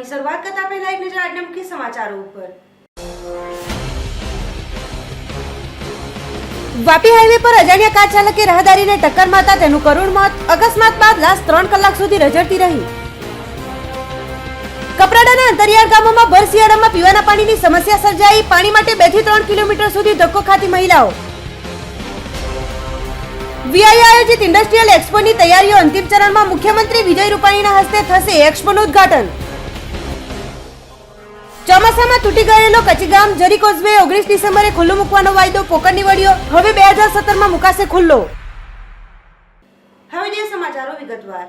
સમાચારોની શરૂઆત કરતા પહેલા એક નજર આજના મુખ્ય સમાચારો ઉપર। વાપી હાઈવે પર અજાણ્યા કાર ચાલકે રાહદારીને ટક્કર મારતા તેનું કરુણ મોત। અકસ્માત બાદ લાશ 3 કલાક સુધી રઝળતી રહી। કપરાડાના અંતરિયાળ ગામોમાં ભર શિયાળામાં પીવાના પાણીની સમસ્યા સર્જાઈ। પાણી માટે 2 થી 3 કિલોમીટર સુધી ધક્કો ખાતી મહિલાઓ। વીઆઈ આયોજિત ઇન્ડસ્ટ્રીયલ એક્સપોની તૈયારીઓ અંતિમ ચરણમાં। મુખ્યમંત્રી વિજય રૂપાણીના હસ્તે થશે એક્સપોનું ઉદ્ઘાટન। ચોમાસામાં તૂટી ગયેલો કચ્છગામ જરી કોઝવે 19 ડિસેમ્બરે ખુલ્લું મૂકવાનો વાયદો પોકર નીવડ્યો। હવે 2017માં મુકાશે ખુલ્લો। હવે જે સમાચારો વિગતવાર।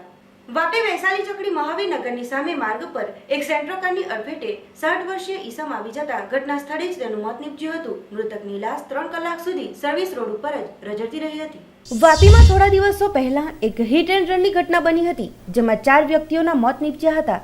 વાપી વૈશાલી ચોકડી મહાવીરનગરની સામે માર્ગ પર એક સેન્ટ્રો કારની અડફેટે 60 વર્ષીય ઈસમ આવી જતા ઘટના સ્થળે જ તેનું મોત નીપજ્યું હતું। મૃતકની લાશ 3 કલાક સુધી સર્વિસ રોડ ઉપર જ રઝળતી રહી હતી। વાપીમાં થોડા દિવસો પહેલા એક હિટ એન્ડ રનની ઘટના બની હતી, જેમાં 4 વ્યક્તિઓના મોત નીપજ્યા હતા।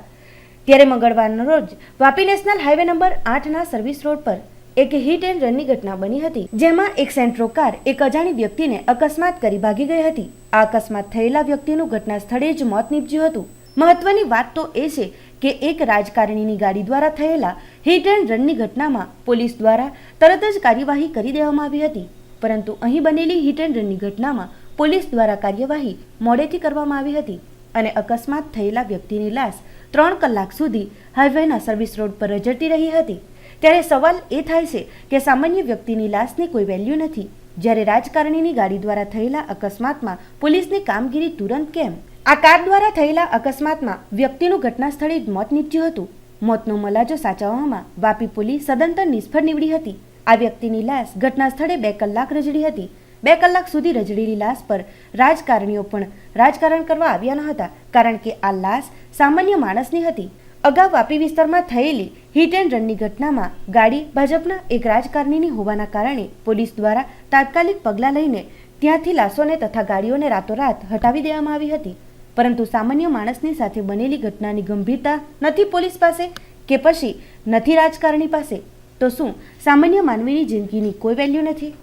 ત્યારે મંગળવારના રોજ વાપી નેશનલ હાઈવે નંબર 8ના સર્વિસ રોડ પર એક હિટ એન્ડ રનની ઘટના બની હતી, જેમાં એક સેન્ટ્રો કાર એક અજાણી વ્યક્તિને અકસ્માત કરી ભાગી ગઈ હતી। આ અકસ્માત થયેલા વ્યક્તિનું ઘટના સ્થળે જ મોત નીપજ્યું હતું। મહત્વની વાત તો એ છે કે એક રાજકારણીની ગાડી દ્વારા થયેલા હિટ એન્ડ રનની ઘટનામાં પોલીસ દ્વારા તરત જ કાર્યવાહી કરી દેવામાં આવી હતી, પરંતુ અહીં બનેલી હિટ એન્ડ રનની ઘટનામાં પોલીસ દ્વારા કાર્યવાહી મોડેથી કરવામાં આવી હતી અને અકસ્માત થયેલા વ્યક્તિની લાશ 3 કલાક સુધી હાઈવેના સર્વિસ રોડ પર રઝળતી રહી હતી। ત્યારે સવાલ એ થાય છે કે સામાન્ય વ્યક્તિની લાશની કોઈ વેલ્યુ નથી, જ્યારે રાજકારણીની ગાડી દ્વારા થયેલા અકસ્માતમાં પોલીસની કામગીરી તુરંત કેમ? આ કાર દ્વારા થયેલા અકસ્માતમાં વ્યક્તિનું ઘટના સ્થળે જ મોત નીપજ્યું હતું। મોતનો મલાજો સાચવવામાં વાપી પોલીસ સદંતર નિષ્ફળ નીવડી હતી। આ વ્યક્તિની લાશ ઘટના સ્થળે 2 કલાક રઝળી હતી। 2 કલાક સુધી રઝળેલી લાશ પર રાજકારણીઓ પણ રાજકારણ કરવા આવ્યા ન હતા, કારણ કે આ લાશ સામાન્ય માણસની હતી। અગાઉ વાપી વિસ્તારમાં થયેલી હિટ એન્ડ રનની ઘટનામાં ગાડી ભાજપના એક રાજકારણીની હોવાના કારણે પોલીસ દ્વારા તાત્કાલિક પગલાં લઈને ત્યાંથી લાશોને તથા ગાડીઓને રાતોરાત હટાવી દેવામાં આવી હતી, પરંતુ સામાન્ય માણસની સાથે બનેલી ઘટનાની ગંભીરતા નથી પોલીસ પાસે કે પછી નથી રાજકારણી પાસે, તો શું સામાન્ય માનવીની જિંદગીની કોઈ વેલ્યુ નથી?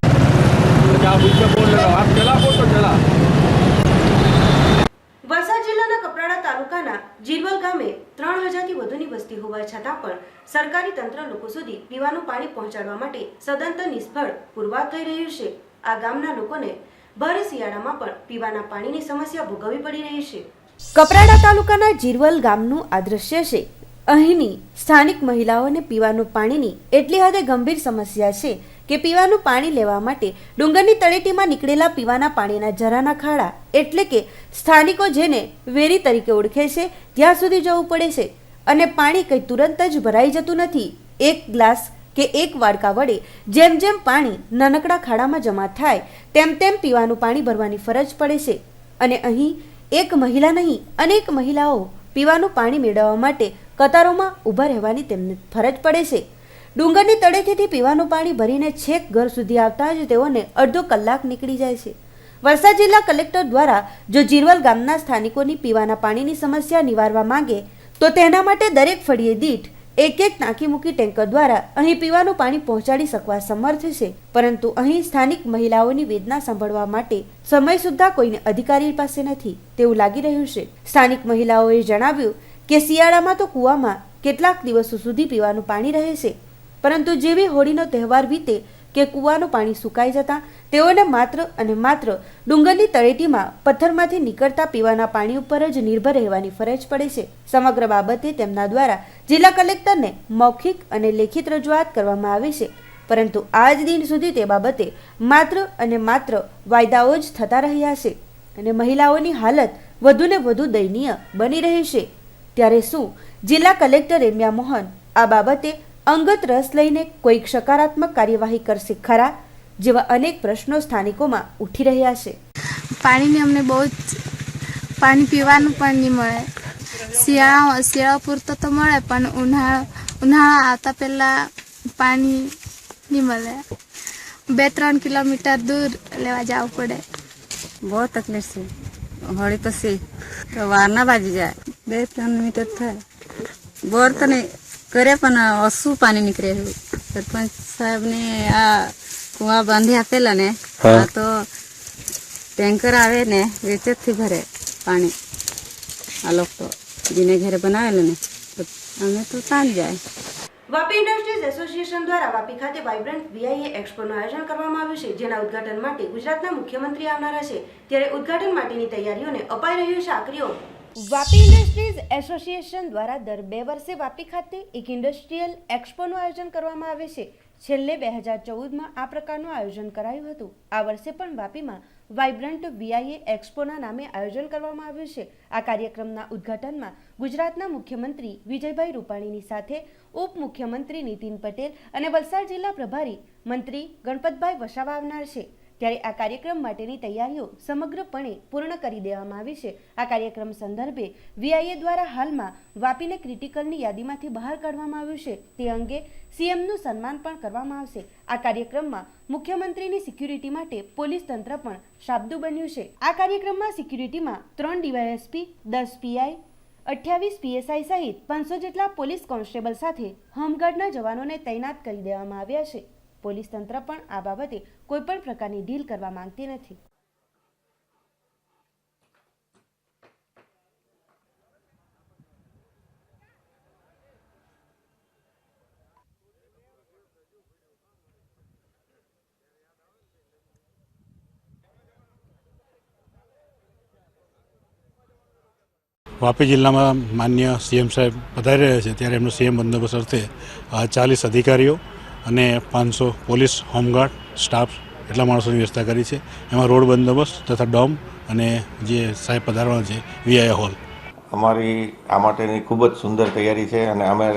વલસાડ જિલ્લાના કપરાડા તાલુકાના જીરવલ ગામે 3000થી વધુની વસ્તી હોવા છતાં પણ સરકારી તંત્ર લોકો સુધી પીવાનું પાણી પહોંચાડવા માટે સદંતર નિષ્ફળ પુરવાર થઈ રહ્યું છે। આ ગામના લોકોને ભર શિયાળામાં પણ પીવાના પાણીની સમસ્યા ભોગવવી પડી રહી છે। કપરાડા તાલુકાના જીરવલ ગામનું આ દ્રશ્ય છે। અહીંની સ્થાનિક મહિલાઓને પીવાનું પાણીની એટલી હદે ગંભીર સમસ્યા છે કે પીવાનું પાણી લેવા માટે ડુંગરની તળેટીમાં નીકળેલા પીવાના પાણીના જરાના ખાડા એટલે કે સ્થાનિકો જેને વેરી તરીકે ઓળખે છે ત્યાં સુધી જવું પડે છે અને પાણી કંઈ તુરંત જ ભરાઈ જતું નથી। એક ગ્લાસ કે એક વાડકા વડે જેમ જેમ પાણી નાનકડા ખાડામાં જમા થાય તેમ તેમ પીવાનું પાણી ભરવાની ફરજ પડે છે અને અહીં એક મહિલા નહીં અનેક મહિલાઓ પીવાનું પાણી મેળવવા માટે કતારોમાં ઊભા રહેવાની તેમને ફરજ પડે છે। ડુંગરની તળેટીથી પીવાનું પાણી ભરીને છેક ઘર સુધી આવતા જ તેઓને અડધો કલાક નીકળી જાય છે। વલસાડ જિલ્લા કલેક્ટર દ્વારા જો જીરવલ ગામના સ્થાનિકોની પીવાના પાણીની સમસ્યા નિવારવા માંગે તો તેના માટે દરેક ફળીએ દીઠ એક ટાંકી મૂકી ટેન્કર દ્વારા અહીં પીવાનું પાણી પહોંચાડી શકવા સમર્થ છે, પરંતુ અહીં સ્થાનિક મહિલાઓની વેદના સાંભળવા માટે સમય સુદ્ધા કોઈને અધિકારી પાસે નથી તેવું લાગી રહ્યું છે। સ્થાનિક મહિલાઓએ જણાવ્યું કે શિયાળામાં તો કૂવામાં કેટલાક દિવસો સુધી પીવાનું પાણી રહે છે, પરંતુ જેવી હોળીનો તહેવાર વીતે કે કૂવાનું પાણી સુકાઈ જતા તેઓને માત્ર અને માત્ર ડુંગરની તળેટીમાં પથ્થરમાંથી નીકળતા પીવાના પાણી ઉપર જ નિર્ભર રહેવાની ફરજ પડે છે। સમગ્ર બાબતે તેમના દ્વારા જિલ્લા કલેક્ટરને મૌખિક અને લેખિત રજૂઆત કરવામાં આવી છે, પરંતુ આજ દિન સુધી તે બાબતે માત્ર અને માત્ર વાયદાઓ જ થતા રહ્યા છે અને મહિલાઓની હાલત વધુને વધુ દયનીય બની રહી છે। ત્યારે શું જિલ્લા કલેક્ટર રેમ્યા મોહન આ બાબતે અંગત રસ લઈને કોઈક સકારાત્મક કાર્યવાહી કરશે ખરા, જેવા અનેક પ્રશ્નો સ્થાનિકોમાં ઉઠી રહ્યા છે। પાણીની અમને બહુ જ પાણી પીવાનું પણ નહીં મળે। શિયાળા પૂરતો તો મળે પણ ઉનાળા આવતા પહેલાં પાણી નહીં મળે। 2-3 કિલોમીટર દૂર લેવા જવું પડે। બહુ તકલીફ છે। હોળી પછી તો વારના બાજી જાય 2-3 મીટર થાય। બોર તો નહીં કરે પણ ઓછું પાણી નીકળે। સરપંચ સાહેબને આ કુવા બાંધી આપેલા ને આ તો ટેન્કર આવે ને વેચેથી ભરે પાણી। આ લોકો તો જેને ઘરે બનાવેલું ને તો અમે તો ત્યાં જ જાય. વાપી ઇન્ડસ્ટ્રીઝ એસોસિએશન દ્વારા વાપી ખાતે વાઇબ્રન્ટ વીઆઈએ એક્સપોનું આયોજન કરવામાં આવ્યું છે, જેના ઉદ્ઘાટન માટે ગુજરાતના મુખ્યમંત્રી આવનારા છે. ત્યારે ઉદ્ઘાટન માટેની તૈયારીઓને અપાઈ રહ્યું છે આકરી ઓપ. વાપી ઇન્ડસ્ટ્રીઝ એસોસિએશન દ્વારા દર 2 વર્ષે વાપી ખાતે એક ઇન્ડસ્ટ્રીયલ એક્સપોનું આયોજન કરવામાં આવે છે. છેલ્લે 2014માં આ પ્રકારનું આયોજન કરાયું હતું. આ વર્ષે પણ વાપીમાં વાઇબ્રન્ટ વીઆઈએ એક્સપોના નામે આયોજન કરવામાં આવ્યું છે. આ કાર્યક્રમના ઉદ્ઘાટનમાં ગુજરાતના મુખ્યમંત્રી વિજયભાઈ રૂપાણીની સાથે ઉપમુખ્યમંત્રી નીતિન પટેલ અને વલસાડ જિલ્લા પ્રભારી મંત્રી ગણપતભાઈ વસાવા આવનાર છે. ત્યારે આ કાર્યક્રમ માટેની તૈયારીઓ સમગ્રપણે પૂર્ણ કરી દેવામાં આવી છે. આ કાર્યક્રમ સંદર્ભે વીઆઈએ દ્વારા હાલમાં વાપીને ક્રિટિકલની યાદીમાંથી બહાર કાઢવામાં આવ્યું છે. તે અંગે સીએમનું સન્માન પણ કરવામાં આવશે. આ કાર્યક્રમમાં મુખ્યમંત્રીની સિક્યુરિટી માટે પોલીસ તંત્ર પણ શાબ્દુ બન્યું છે. આ કાર્યક્રમમાં સિક્યુરિટીમાં 3 ડીવાયએસપી, 10 પીઆઈ, 28 પીએસઆઈ સહિત 500 જેટલા પોલીસ કોન્સ્ટેબલ સાથે હોમગાર્ડના જવાનોને તૈનાત કરી દેવામાં આવ્યા છે. પોલીસ તંત્ર પણ આ બાબતે કોઈપણ પ્રકારની ડીલ કરવા માંગતી નથી. વાપી જિલ્લામાં માન્ય સીએમ સાહેબ પધારી રહ્યા છે, ત્યારે એમનો સીએમ બંદોબસ્ત અર્થે 40 અધિકારીઓ અને 500 પોલીસ હોમગાર્ડ સ્ટાફ એટલા માણસોની વ્યવસ્થા કરી છે. એમાં રોડ બંદોબસ્ત તથા ડોમ અને જે સાહેબ પધારવાના છે વીઆઈ હોલ. અમારી આ માટેની ખૂબ જ સુંદર તૈયારી છે અને અમે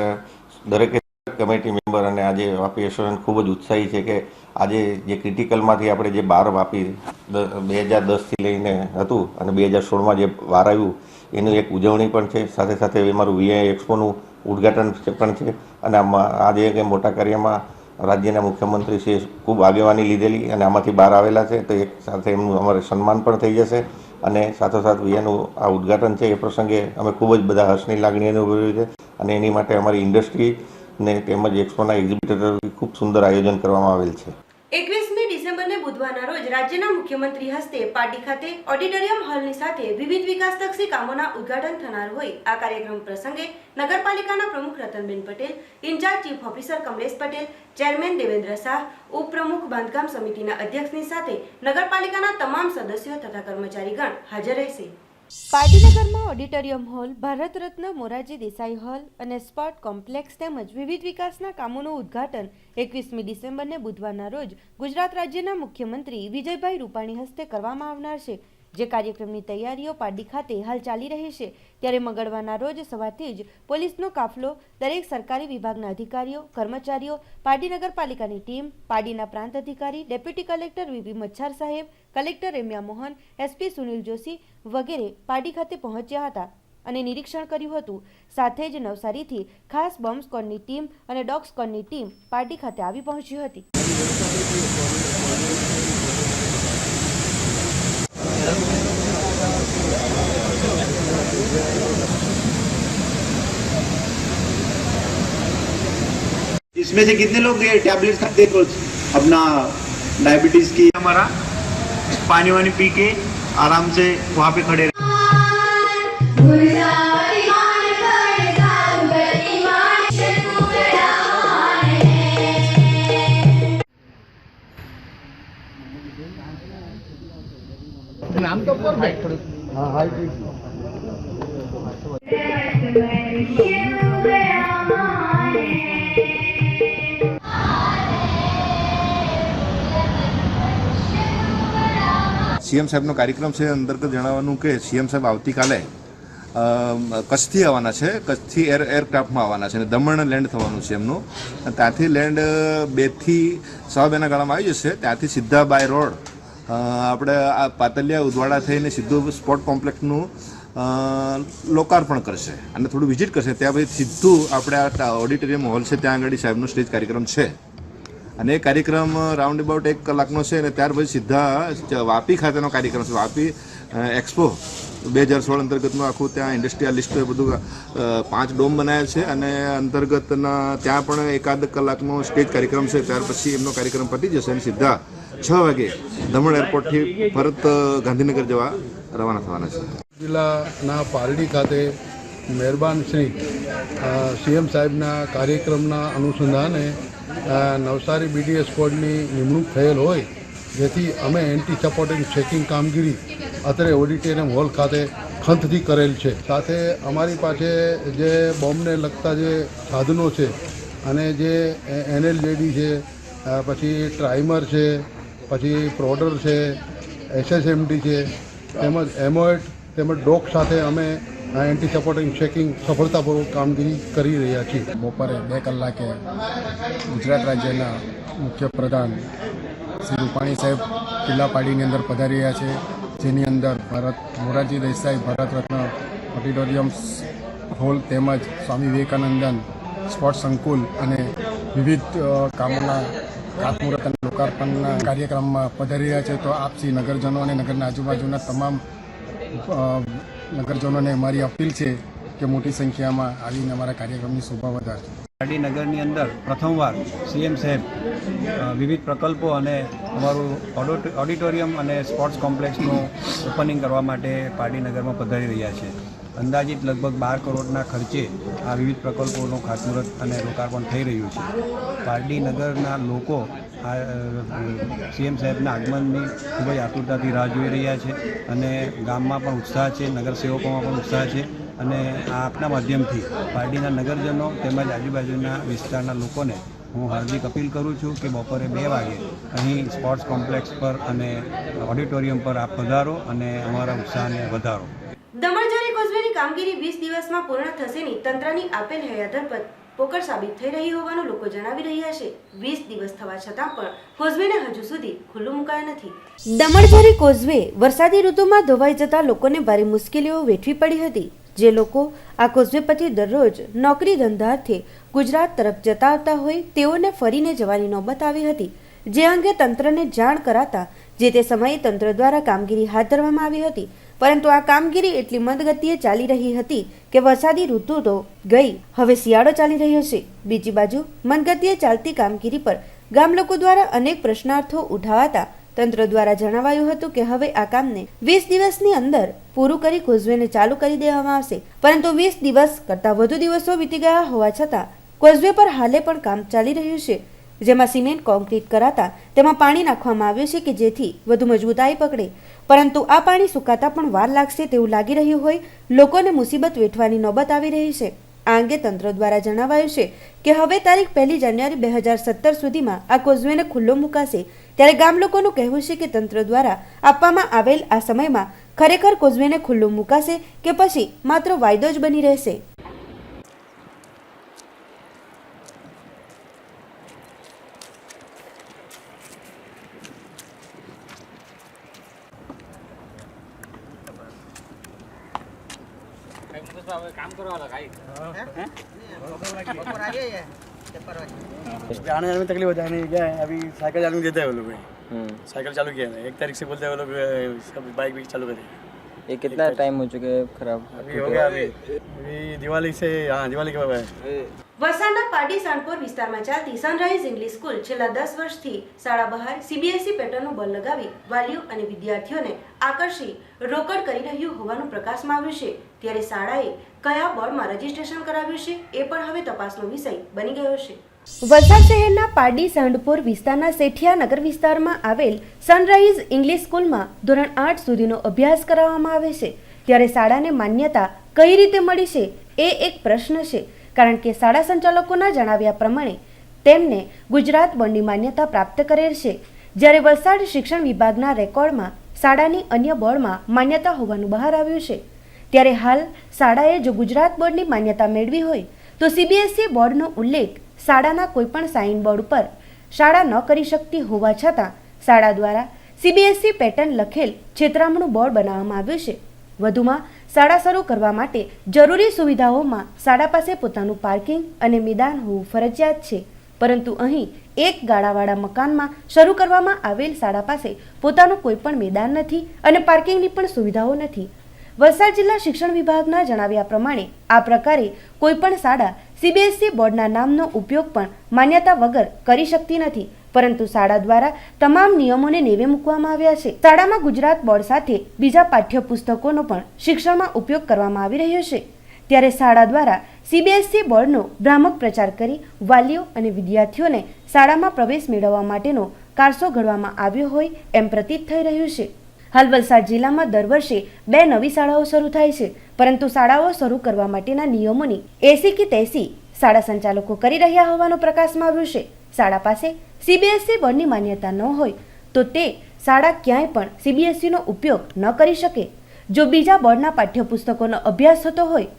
દરેકે કમિટી મેમ્બર અને આજે વાપી એસોસિએશન ખૂબ જ ઉત્સાહી છે કે આજે જે ક્રિટિકલમાંથી આપણે જે બહાર વાપી 2010થી લઈને હતું અને 2016માં જે બહાર આવ્યું એનું એક ઉજવણી પણ છે. સાથે સાથે અમારું વીઆઈ એક્સપોનું ઉદ્ઘાટન પણ છે અને આજે એક મોટા કાર્યમાં રાજ્યના મુખ્યમંત્રી શ્રી ખૂબ આગેવાની લીધેલી અને આમાંથી બહાર આવેલા છે, તો એક સાથે એમનું અમારે સન્માન પણ થઈ જશે અને સાથોસાથ વીઆઈનું આ ઉદ્ઘાટન છે એ પ્રસંગે અમે ખૂબ જ બધા હર્ષની લાગણી અનુભવી છે અને એની માટે અમારી ઇન્ડસ્ટ્રી ને તેમજ એક્સપોના એક્ઝિબિટર ખૂબ સુંદર આયોજન કરવામાં આવેલ છે. 21મી ડિસેમ્બરને બુધવારના રોજ રાજ્યના મુખ્યમંત્રી હસ્તે પાર્ટી ખાતે ઓડિટોરિયમ હોલની સાથે વિવિધ વિકાસલક્ષી કામોના ઉદ્ઘાટન થનાર હોય. આ કાર્યક્રમ પ્રસંગે નગરપાલિકાના પ્રમુખ Ratanben Patel, in charge chief officer Kamlesh Patel, chairman Devendra Shah, ઉપપ્રમુખ બાંધકામ સમિતિના અધ્યક્ષની સાથે નગરપાલિકાના તમામ સદસ્યો તથા કર્મચારીગણ હાજર રહેશે. પાટીનગરમાં auditorium hall, Bharat Ratna Morarji Desai hall અને સ્પોર્ટ કોમ્પ્લેક્સ તેમજ વિવિધ વિકાસના કામોનું ઉદ્ઘાટન 21મી ડિસેમ્બરને બુધવારના રોજ ગુજરાત રાજ્યના મુખ્યમંત્રી વિજયભાઈ રૂપાણી હસ્તે કરવામાં આવનાર છે. જે કાર્યક્રમની તૈયારીઓ પાડી ખાતે હાલ ચાલી રહી છે, ત્યારે મંગળવારના રોજ સવારથી જ પોલીસનો કાફલો, દરેક સરકારી વિભાગના અધિકારીઓ, કર્મચારીઓ, પાડી નગરપાલિકાની ટીમ, પાડીના પ્રાંત અધિકારી, ડેપ્યુટી કલેક્ટર વીપી મચ્છાર સાહેબ, કલેક્ટર રેમ્યા મોહન, એસપી સુનિલ જોશી વગેરે પાડી ખાતે પહોંચ્યા હતા અને નિરીક્ષણ કર્યું હતું. સાથે જ નવસારીથી ખાસ બોમ્બ સ્ક્વોડની ટીમ અને ડોગ સ્ક્વોડની ટીમ પાડી ખાતે આવી પહોંચી હતી. इसमें से कितने लोग ये टैबलेट खाते हैं रोज अपना डायबिटीज की? हमारा पानी वानी पी के आराम से वहाँ पे खड़े नाम तो સીએમ સાહેબનો કાર્યક્રમ છે. અંતર્ગત જણાવવાનું કે સીએમ સાહેબ આવતીકાલે કચ્છથી આવવાના છે, કચ્છથી એરક્રાફ્ટમાં આવવાના છે અને દમણ લેન્ડ થવાનું છે એમનું. ત્યાંથી લેન્ડ 2 થી 2.5 કલાકમાં આવી જશે. ત્યાંથી સીધા બાય રોડ આપણે આ પાતલિયા ઉદવાડા થઈને સીધું સ્પોર્ટ કોમ્પ્લેક્સનું લોકાર્પણ કરશે અને થોડું વિઝિટ કરશે. ત્યાં પછી સીધું આપણે આ ઓડિટોરિયમ હોલ છે ત્યાં આગળ સાહેબનો સ્ટેજ કાર્યક્રમ છે અને એ કાર્યક્રમ રાઉન્ડ અબાઉટ 1 કલાકનો છે અને ત્યાર પછી સીધા વાપી ખાતેનો કાર્યક્રમ છે. વાપી એક્સપો 2016 અંતર્ગતનું આખું ત્યાં ઇન્ડસ્ટ્રીયલિસ્ટ બધું 5 ડોમ બનાવ્યા છે અને અંતર્ગતના ત્યાં પણ 1.5 કલાકનો સ્ટેજ કાર્યક્રમ છે. ત્યાર પછી એમનો કાર્યક્રમ પતી જશે અને સીધા 6 વાગે દમણ એરપોર્ટથી પરત ગાંધીનગર જવા રવાના થવાના છે. જિલ્લાના પારડી ખાતે મહેરબાન શ્રી સીએમ સાહેબના કાર્યક્રમના અનુસંધાને નવસારી બીડીએસ સ્ક્વોડની નિમણૂક થયેલ હોય, જેથી અમે એન્ટી સપોર્ટિંગ ચેકિંગ કામગીરી અત્રે ઓડિટોરિયમ હોલ ખાતે ખંતથી કરેલ છે. સાથે અમારી પાસે જે બોમ્બને લગતા જે સાધનો છે અને જે NLJD છે, પછી ટ્રાઇમર છે, પછી પ્રોડર છે, SSMD છે, તેમજ એમોએટ તેમજ ડોક સાથે અમે એન્ટી સપોર્ટિંગ ચેકિંગ સફળતાપૂર્વક કામગીરી કરી રહ્યા છીએ. બપોરે 2 કલાકે ગુજરાત રાજ્યના મુખ્યપ્રધાન શ્રી રૂપાણી સાહેબ કિલ્લા પાડીની અંદર પધારી રહ્યા છે, જેની અંદર મોરારજી દેસાઈ ભારત રત્ન ઓડિટોરિયમ હોલ તેમજ સ્વામી વિવેકાનંદન સ્પોર્ટ્સ સંકુલ અને વિવિધ કામોના ખાતમુહૂર્ત અને લોકાર્પણના કાર્યક્રમમાં પધારી રહ્યા છે. તો આપસી નગરજનો અને નગરના આજુબાજુના તમામ નગરજનોને મારી અપીલ છે કે મોટી સંખ્યામાં આવીને અમારા કાર્યક્રમની શોભા વધારશે. પારડી નગરની અંદર પ્રથમવાર સીએમ સાહેબ વિવિધ પ્રકલ્પો અને અમારું ઓડિટોરિયમ અને સ્પોર્ટ્સ કોમ્પ્લેક્સનું ઓપનિંગ કરવા માટે પારડી નગરમાં પધારી રહ્યા છે. અંદાજિત લગભગ 12 કરોડના ખર્ચે આ વિવિધ પ્રકલ્પોનું ખાતમુહૂર્ત અને લોકાર્પણ થઈ રહ્યું છે. પારડી નગરના લોકો આ સીએમ સાહેબના આગમનની ખૂબ જ આતુરતાથી રાહ જોઈ રહ્યા છે અને ગામમાં પણ ઉત્સાહ છે, નગરસેવકોમાં પણ ઉત્સાહ છે અને આપના માધ્યમથી પારડીના નગરજનો તેમજ આજુબાજુના વિસ્તારના લોકોને હું હાર્દિક અપીલ કરું છું કે બપોરે 2 વાગે અહીં સ્પોર્ટ્સ કોમ્પ્લેક્સ પર અને ઓડિટોરિયમ પર આપ પધારો અને અમારા ઉત્સાહને વધારો. દમણજરી કોઝવેની કામગીરી 20 દિવસમાં પૂર્ણ થશેની તંત્રની આપેલ હૈયાદર પર પોકળ સાબિત થઈ રહી હોવાનું લોકો જણાવી રહ્યા છે. 20 દિવસ થવા છતાં પણ કોઝવેને હજુ સુધી ખુલ્લું મુકાયો નથી. દમણજરી કોઝવે વરસાદી ઋતુમાં ધોવાઈ જતા લોકોને ભારે મુશ્કેલીઓ વેઠવી પડી હતી. જે લોકો આ કોઝવે પરથી દરરોજ નોકરી ધંધાર્થે ગુજરાત તરફ જતા આવતા હોય તેઓને ફરીને જવાની નોબત આવી હતી, જે અંગે તંત્રને જાણ કરાતા જે તે સમયે તંત્ર દ્વારા કામગીરી હાથ ધરવામાં આવી હતી. પરંતુ આ કામગીરી એટલી મંદગતિએ ચાલી રહી હતી કે વરસાદી ઋતુ તો ગઈ, હવે શિયાળો ચાલી રહ્યો છે. બીજી બાજુ મંદગતિએ ચાલતી કામગીરી પર ગામ લોકો દ્વારા અનેક પ્રશ્નાર્થો ઉઠાવાતા તંત્ર દ્વારા જણાવાયું હતું કે હવે આ કામને 20 દિવસની અંદર પૂરું કરી કોઝવેને ચાલુ કરી દેવામાં આવશે. પરંતુ 20 દિવસ કરતાં વધુ દિવસો વીતી ગયા હોવા છતાં કોઝવે પર હાલે પણ કામ ચાલી રહ્યું છે, જેમાં સિમેન્ટ કોન્ક્રીટ કરાતા તેમાં પાણી નાખવામાં આવ્યું છે કે જેથી વધુ મજબૂતાઈ પકડે. પરંતુ આ પાણી સુકાતા પણ વાર લાગશે તેવું લાગી રહ્યું હોય લોકોને મુસીબત વેઠવાની નોબત આવી રહી છે. આ અંગે તંત્ર દ્વારા જણાવાયું છે કે હવે તારીખ 1 જાન્યુઆરી 2017 સુધીમાં આ કોઝવેને ખુલ્લો મુકાશે. ત્યારે ગામ લોકોનું કહેવું છે કે તંત્ર દ્વારા આપવામાં આવેલ આ સમયમાં ખરેખર કોઝવેને ખુલ્લો મુકાશે કે પછી માત્ર વાયદો જ બની રહેશે. काम करो वाला भाई आने में तकलीफ हो जाने क्या है. अभी साइकिल चालू देते हैं वो लोग, साइकिल चालू किया है 1 तारीख से बोलते हैं वो लोग सब बाइक भी चालू करें. ये कितना टाइम हो चुके हैं खराब? अभी हो गया, अभी दिवाली से, हाँ दिवाली के बाद. વલસાડના પારડી સાંડપોર વિસ્તારમાં ચાલતી સનરાઈઝ ઇંગ્લિશ સ્કૂલ છેલ્લા 10 વર્ષથી શાળા બહાર CBSE પેટર્નનું બોર્ડ લગાવી વાલીઓ અને વિદ્યાર્થીઓને આકર્ષી રોકડ કરી રહ્યું હોવાનું પ્રકાશમાં આવ્યું છે. ત્યારે શાળાએ કયા બોર્ડમાં રજીસ્ટ્રેશન કરાવ્યું છે એ પણ હવે તપાસનો વિષય બની ગયો છે. વલસાડ શહેરના પારડી સાંડપોર વિસ્તારના સેઠિયા નગર વિસ્તારમાં આવેલ સનરાઈઝ ઇંગ્લિશ સ્કૂલમાં ધોરણ 8 સુધીનો અભ્યાસ કરાવવામાં આવે છે. ત્યારે શાળાને માન્યતા કઈ રીતે મળી છે એ એક પ્રશ્ન છે, કારણ કે શાળા સંચાલકોના જણાવ્યા પ્રમાણે તેમને ગુજરાત બોર્ડની માન્યતા પ્રાપ્ત કરેલ છે, જ્યારે વલસાડ શિક્ષણ વિભાગના રેકોર્ડમાં શાળાની અન્ય બોર્ડમાં માન્યતા હોવાનું બહાર આવ્યું છે. ત્યારે હાલ શાળાએ જો ગુજરાત બોર્ડની માન્યતા મેળવી હોય તો CBSE બોર્ડનો ઉલ્લેખ શાળાના કોઈપણ સાઇન બોર્ડ પર શાળા ન કરી શકતી હોવા છતાં શાળા દ્વારા CBSE પેટર્ન લખેલ છેતરામણું બોર્ડ બનાવવામાં આવ્યું છે. વધુમાં શાળા શરૂ કરવા માટે જરૂરી સુવિધાઓમાં શાળા પાસે પોતાનું પાર્કિંગ અને મેદાન હોવું ફરજિયાત છે, પરંતુ અહીં એક ગાળાવાળા મકાનમાં શરૂ કરવામાં આવેલ શાળા પાસે પોતાનું કોઈ પણ મેદાન નથી અને પાર્કિંગની પણ સુવિધાઓ નથી. વલસાડ જિલ્લા શિક્ષણ વિભાગના જણાવ્યા પ્રમાણે આ પ્રકારે કોઈપણ શાળા CBSE બોર્ડના નામનો ઉપયોગ પણ માન્યતા વગર કરી શકતી નથી, પરંતુ શાળા દ્વારા તમામ નિયમોને નેવે મૂકવામાં આવ્યા છે. શાળામાં ગુજરાત બોર્ડ સાથે બીજા પાઠ્યપુસ્તકોનો પણ શિક્ષણમાં ઉપયોગ કરવામાં આવી રહ્યો છે. ત્યારે શાળા દ્વારા CBSE બોર્ડનો ભ્રામક પ્રચાર કરી વાલીઓ અને વિદ્યાર્થીઓને શાળામાં પ્રવેશ મેળવવા માટેનો કારસો ઘડવામાં આવ્યો હોય એમ પ્રતીત થઈ રહ્યું છે. હાલ વલસાડ જિલ્લામાં દર વર્ષે 2 નવી શાળાઓ શરૂ થાય છે, પરંતુ શાળાઓ શરૂ કરવા માટેના નિયમોની 80 કે 83 શાળા સંચાલકો કરી રહ્યા હોવાનું પ્રકાશમાં આવ્યું છે. શાળા પાસે CBSE બોર્ડની માન્યતા ન હોય તો તે શાળા ક્યાંય પણ CBSEનો ઉપયોગ ન કરી શકે. જો બીજા બોર્ડના પાઠ્યપુસ્તકોનો અભ્યાસ થતો હોય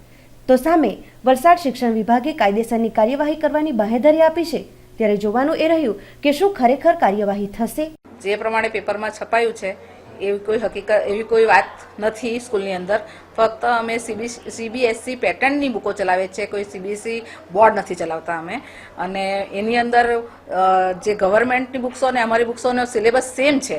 તો સામે વલસાડ શિક્ષણ વિભાગે કાયદેસરની કાર્યવાહી કરવાની બાંહેધરી આપી છે. ત્યારે જોવાનું એ રહ્યું કે શું ખરેખર કાર્યવાહી થશે. જે પ્રમાણે પેપરમાં છપાયું છે એવી કોઈ હકીકત, એવી કોઈ વાત નથી સ્કૂલની અંદર. ફક્ત અમે CBSE પેટર્નની બુકો ચલાવીએ છીએ, કોઈ CBSE બોર્ડ નથી ચલાવતા અમે. અને એની અંદર જે ગવર્મેન્ટની બુક્સો અને અમારી બુક્સોનો સિલેબસ સેમ છે,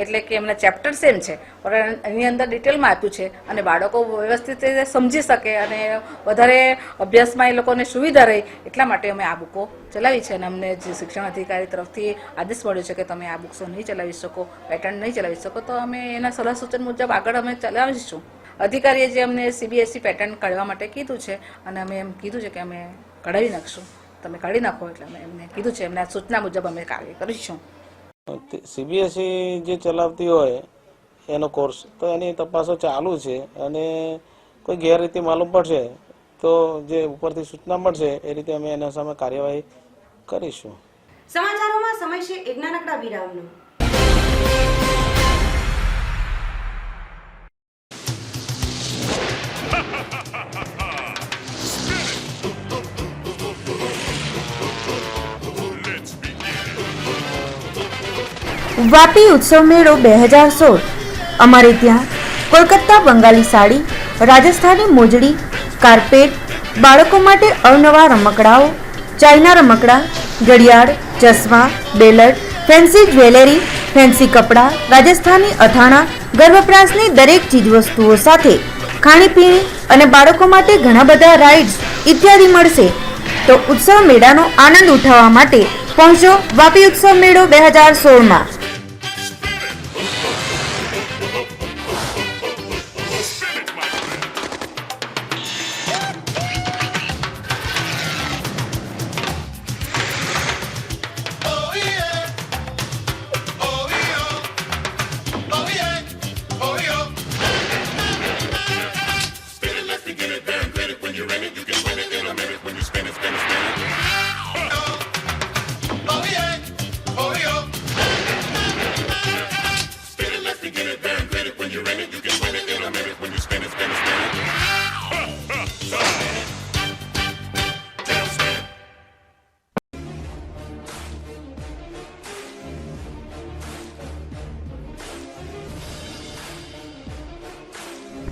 એટલે કે એમના ચેપ્ટર સેમ છે, પણ એની અંદર ડિટેલમાં આપ્યું છે અને બાળકો વ્યવસ્થિત રીતે સમજી શકે અને વધારે અભ્યાસમાં એ લોકોને સુવિધા રહે એટલા માટે અમે આ બુકો ચલાવી છે. અને અમને જે શિક્ષણ અધિકારી તરફથી આદેશ મળ્યો છે કે તમે આ બુક્સો નહીં ચલાવી શકો, પેટર્ન નહીં ચલાવી શકો, તો અમે એના સલાહ સૂચન મુજબ આગળ અમે ચલાવીશું. અધિકારીએ જે અમને CBSE પેટર્ન કાઢવા માટે કીધું છે અને અમે એમ કીધું છે કે અમે કઢાવી નાખશું, તમે કાઢી નાખો, એટલે અમે એમને કીધું છે, એમના સૂચના મુજબ અમે કાર્ય કરીશું. CBSE જે ચલાવતી હોય એનો કોર્સ તો એની તપાસો ચાલુ છે અને કોઈ ગેરરીતિ માલુમ પડશે તો જે ઉપરથી સૂચના મળશે એ રીતે અમે એના સામે કાર્યવાહી કરીશું. સમાચારોમાં સમય છે એક નાનકડા વિરામનો. વાપી ઉત્સવ મેળો 2016. અમારે ત્યાં કોલકાતા બંગાળી સાડી, રાજસ્થાની મોજડી, કાર્પેટ, બાળકો માટે અવનવા રમકડાઓ, ચાઇના રમકડા, ઘડિયાળ, ચશ્મા, બેલટ, ફેન્સી જ્વેલરી, ફેન્સી કપડાં, રાજસ્થાની અથાણા, ઘર વપરાશની દરેક ચીજવસ્તુઓ સાથે ખાણીપીણી અને બાળકો માટે ઘણા બધા રાઇડ્સ ઇત્યાદિ મળશે. તો ઉત્સવ મેળાનો આનંદ ઉઠાવવા માટે પહોંચો વાપી ઉત્સવ મેળો 2016માં.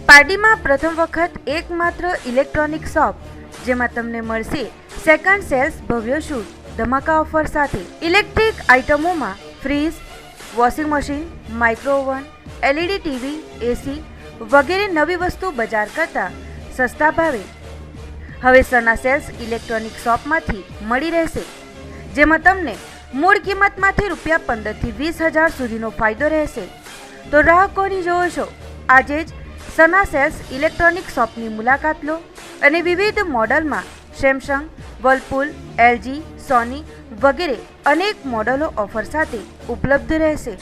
પાર્ટીમાં પ્રથમ વખત એકમાત્ર ઇલેક્ટ્રોનિક શોપ, જેમાં તમને મળશે સેકન્ડ સેલ્સ ભવ્ય છૂટ ધમાકા ઓફર સાથે. ઇલેક્ટ્રિક આઇટમોમાં fridge, washing machine, micro oven, LED TV, AC વગેરે નવી વસ્તુ બજાર કરતાં સસ્તા ભાવે હવે સના સેલ્સ ઇલેક્ટ્રોનિક શોપમાંથી મળી રહેશે, જેમાં તમને મૂળ કિંમતમાંથી ₹15,000 થી 20,000 સુધીનો ફાયદો રહેશે. તો રાહ કોની જોવો છો? આજે જ સના સેલ્સ ઇલેક્ટ્રોનિક શોપની મુલાકાત લો અને વિવિધ મોડલમાં સેમસંગ, વર્લપૂલ, LG, સોની વગેરે અનેક મોડલો ઓફર સાથે ઉપલબ્ધ રહેશે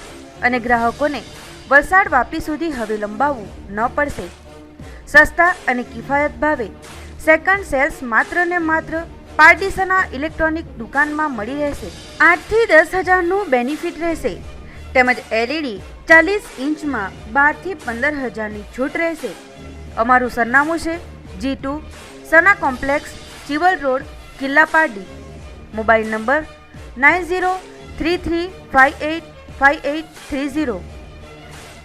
અને ગ્રાહકોને વલસાડ વાપી સુધી હવે લંબાવવું ન પડશે. સસ્તા અને કિફાયત ભાવે સેકન્ડ સેલ્સ માત્ર ને માત્ર પાર્ટીસના ઇલેક્ટ્રોનિક દુકાનમાં મળી રહેશે. 8 થી 10,000નું બેનિફિટ રહેશે તેમજ LED 40 ઇંચમાં 12 થી 15,000ની છૂટ રહેશે. અમારું સરનામું છે G2 Sana complex, Chival road, કિલ્લા પારડી. મોબાઈલ નંબર 9033585830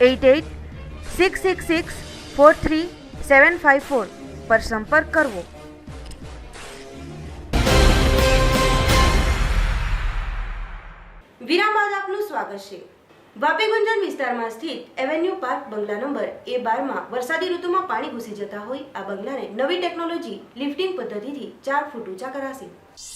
8866643754 પર સંપર્ક કરવો. વિરામ બાદ આપનું સ્વાગત છે. વાપી ગુંજન વિસ્તારમાં સ્થિત એવેન્યુ પાર્ક બંગલા નંબર A12માં વરસાદી ઋતુમાં પાણી ઘૂસી જતા હોય આ બંગલાને નવી ટેકનોલોજી લિફ્ટિંગ પદ્ધતિથી 4 ફૂટ ઊંચા કરાશે.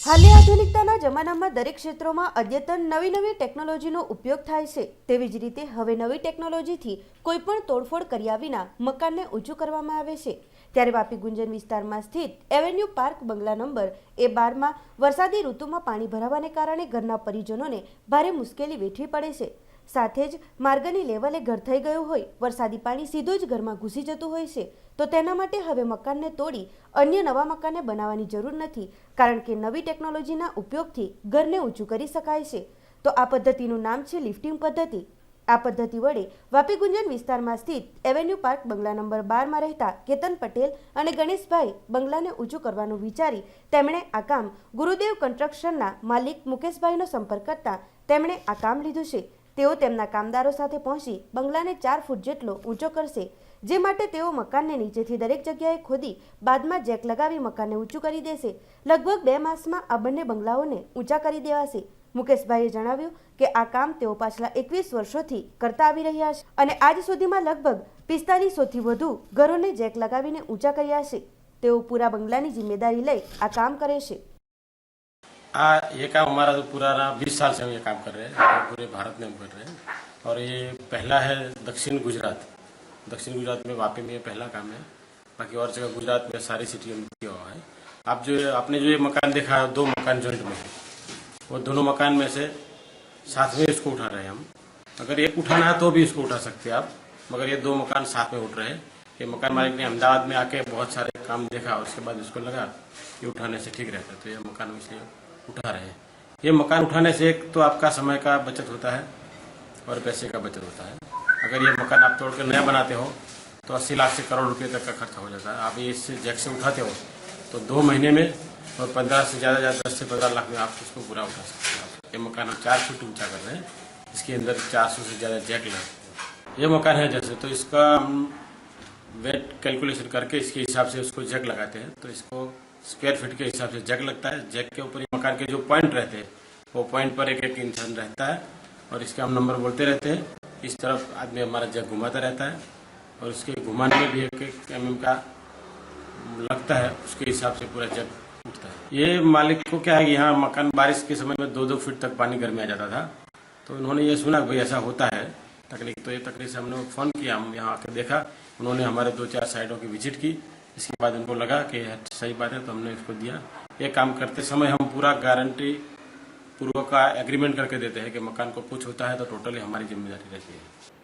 હાલની આધુનિકતાના જમાનામાં દરેક ક્ષેત્રોમાં અદ્યતન નવી ટેકનોલોજીનો ઉપયોગ થાય છે. તેવી જ રીતે હવે નવી ટેકનોલોજીથી કોઈપણ તોડફોડ કર્યા વિના મકાનને ઊંચું કરવામાં આવે છે. ત્યારે વાપી ગુંજન વિસ્તારમાં સ્થિત એવન્યુ પાર્ક બંગલા નંબર A12માં વરસાદી ઋતુમાં પાણી ભરાવાને કારણે ઘરના પરિજનોને ભારે મુશ્કેલી વેઠવી પડે છે. સાથે જ માર્ગની લેવલે ઘર થઈ ગયું હોય, વરસાદી પાણી સીધું જ ઘરમાં ઘૂસી જતું હોય છે. તો તેના માટે હવે મકાનને તોડી અન્ય નવા મકાનને બનાવવાની જરૂર નથી, કારણ કે નવી ટેકનોલોજીના ઉપયોગથી ઘરને ઊંચું કરી શકાય છે. તો આ પદ્ધતિનું નામ છે લિફ્ટિંગ પદ્ધતિ. આ પદ્ધતિ વડે વાપી ગુંજન વિસ્તારમાં સ્થિત એવન્યુ પાર્ક બંગલા નંબર 12માં રહેતા કેતન પટેલ અને ગણેશભાઈ બંગલાને ઊંચું કરવાનું વિચારી તેમણે આ કામ ગુરુદેવ કન્સ્ટ્રક્શનના માલિક મુકેશભાઈનો સંપર્ક કરતા તેમણે આ કામ લીધું છે. તેઓ તેમના કામદારો સાથે પહોંચી બંગલાને 4 ફૂટ જેટલો ઊંચો કરશે, જે માટે તેઓ મકાનને નીચેથી દરેક જગ્યાએ ખોદી બાદમાં જેક લગાવી મકાનને ઊંચું કરી દેશે. લગભગ 2 માસમાં આ બંને બંગલાઓને ઊંચા કરી દેવાશે. મુકેશભાઈએ જણાવ્યું કે આ કામ તેઓ પાછલા 21 વર્ષોથી કરતા આવી રહ્યા છે અને આજ સુધીમાં લગભગ 4500થી વધુ ઘરોને જેક લગાવીને ઊંચા કર્યા છે. તેઓ પૂરા બંગલાની जिम्मेदारी લઈ આ કામ કરે છે. ये काम हमारा तो पुराना 20 साल से हम ये काम कर रहे हैं, पूरे भारत में हम कर रहे हैं और ये पहला है दक्षिण गुजरात में वापी में ये पहला काम है. बाकी और जगह गुजरात में सारी सिटियों में किया हुआ है. आप जो आपने जो ये मकान देखा है 2 मकान जॉइंट में है, वो दोनों मकान में से साथ में इसको उठा रहे हैं हम. अगर एक उठाना है तो भी इसको उठा सकते हैं आप, मगर ये 2 मकान साथ में उठ रहे हैं. ये मकान मालिक ने अहमदाबाद में आके बहुत सारे काम देखा, उसके बाद इसको लगा कि उठाने से ठीक रहता है, तो ये मकान इसलिए उठा रहे हैं. ये मकान उठाने से एक तो आपका समय का बचत होता है और पैसे का बचत होता है. अगर ये मकान आप तोड़कर नया बनाते हो तो 80 लाख से करोड़ रुपए तक का खर्चा हो जाता है. आप ये इससे जैक से उठाते हो तो 2 महीने में और 15 से ज़्यादा 10 से 15 लाख में आप उसको पूरा उठा सकते हो. ये मकान हम 4 फुट ऊंचा कर रहे हैं, इसके अंदर 400 से ज़्यादा जैक लगे. ये मकान है जैसे, तो इसका हम वेट कैलकुलेशन करके इसके हिसाब से उसको जैक लगाते हैं. तो इसको स्क्वायर फीट के हिसाब से जैक लगता है. जैक के ऊपर मकान के जो पॉइंट रहते हैं वो पॉइंट पर एक इंसान रहता है और इसके हम नंबर बोलते रहते हैं. इस तरफ आदमी हमारा जैक घुमाता रहता है और उसके घुमाने में भी एक mm का लगता है, उसके हिसाब से पूरा जैक उठता है. ये मालिक को क्या है कि यहाँ मकान बारिश के समय में 2-2 फीट तक पानी घर में आ जाता था, तो उन्होंने ये सुना कि भाई ऐसा होता है तकनीक. तो ये तकनीक से हमने फ़ोन किया, हम यहाँ आकर देखा, उन्होंने हमारे 2-4 साइडों की विजिट की. इसके बाद उनको लगा कि सही बात है, तो हमने इसको दिया. ये काम करते समय हम पूरा गारंटी पूर्वक का एग्रीमेंट करके देते हैं कि मकान को कुछ होता है तो टोटली हमारी जिम्मेदारी रहती है.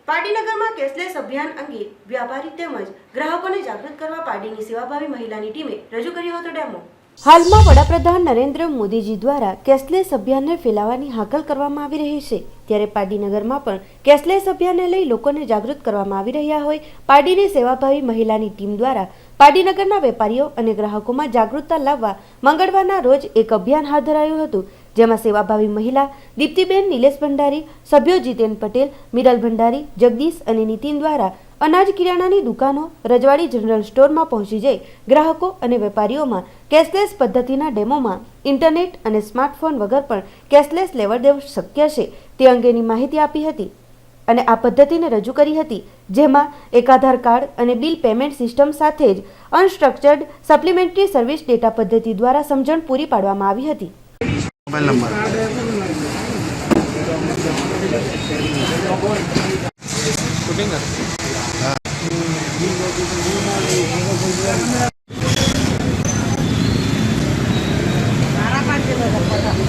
પાટીનગરમાં કેશલેસ અભિયાન અંગે વ્યાપારી તેમજ ગ્રાહકોને જાગૃત કરવા પાર્ટીની સેવાભાવી મહિલાની ટીમે રજૂ કર્યો હતો ડેમો. હાલમાં વડાપ્રધાન નરેન્દ્ર મોદીજી દ્વારા કેશલેસ અભિયાનને ફેલાવવાની હાકલ કરવામાં આવી રહી છે, ત્યારે પાટીનગરમાં પણ કેશલેસ અભિયાનને લઈ લોકોને જાગૃત કરવામાં આવી રહ્યા હોય પાર્ટીની સેવાભાવી મહિલાની ટીમ દ્વારા પાટીનગરના વેપારીઓ અને ગ્રાહકોમાં જાગૃતતા લાવવા મંગળવારના રોજ એક અભિયાન હાથ ધરાયું હતું, જેમાં સેવાભાવી મહિલા દીપ્તિબેન નિલેશ ભંડારી, સભ્યો જીતેન પટેલ, મિરલ ભંડારી, જગદીશ અને નીતિન દ્વારા અનાજ કિરાણાની દુકાનો, રજવાડી જનરલ સ્ટોરમાં પહોંચી જઈ ગ્રાહકો અને વેપારીઓમાં કેશલેસ પદ્ધતિના ડેમોમાં ઇન્ટરનેટ અને સ્માર્ટફોન વગર પણ કેશલેસ લેવડ દેવડ શક્ય છે તે અંગેની માહિતી આપી હતી અને આ પદ્ધતિને રજૂ કરી હતી, જેમાં એક આધાર કાર્ડ અને બિલ પેમેન્ટ સિસ્ટમ સાથે જ અનસ્ટ્રક્ચર્ડ સપ્લિમેન્ટરી સર્વિસ ડેટા પદ્ધતિ દ્વારા સમજણ પૂરી પાડવામાં આવી હતી. મોબાઈલ નંબર